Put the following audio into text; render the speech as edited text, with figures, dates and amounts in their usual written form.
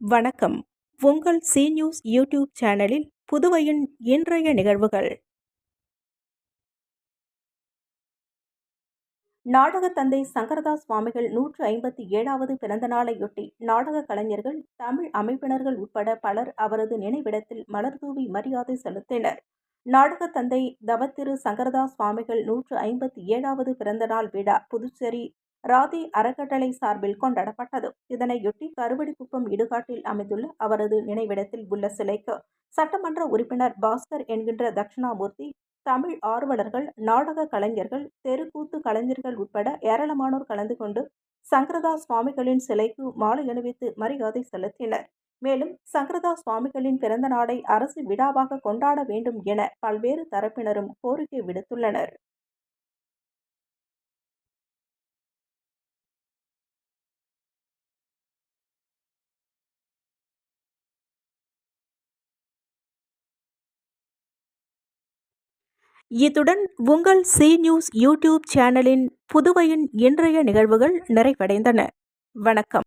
வணக்கம். உங்கள் C news YouTube சேனலில் புதுவையின் இன்றைய நிகழ்வுகள். நாடகத் தந்தை சங்கரதாஸ் சுவாமிகள் 157வது பிறந்த நாளையொட்டி நாடக கலைஞர்கள், தமிழ் அமைப்பினர்கள் உட்பட பலர் அவரது நினைவிடத்தில் மலர்தூவி மரியாதை செலுத்தினர். நாடகத் தந்தை தவத்திரு சங்கரதாஸ் சுவாமிகள் 157வது பிறந்த நாள் விழா புதுச்சேரி ராதி அறக்கட்டளை சார்பில் கொண்டாடப்பட்டது. இதனையொட்டி கருவடிக்குப்பம் இடுகாட்டில் அமைந்துள்ள அவரது நினைவிடத்தில் உள்ள சிலைக்கு சட்டமன்ற உறுப்பினர் பாஸ்கர் என்கின்ற தட்சிணாமூர்த்தி, தமிழ் ஆர்வலர்கள், நாடக கலைஞர்கள், தெருக்கூத்து கலைஞர்கள் உட்பட ஏராளமானோர் கலந்து கொண்டு சங்கரதாஸ் சுவாமிகளின் சிலைக்கு மாலை அணிவித்து மரியாதை செலுத்தினர். மேலும் சங்கரதாஸ் சுவாமிகளின் பிறந்த நாளை அரசு விழாவாக கொண்டாட வேண்டும் என பல்வேறு தரப்பினரும் கோரிக்கை விடுத்துள்ளனர். இத்துடன் உங்கள் சி நியூஸ் யூடியூப் சேனலின் புதுவையின் இன்றைய நிகழ்வுகள் நிறைவடைந்தன. வணக்கம்.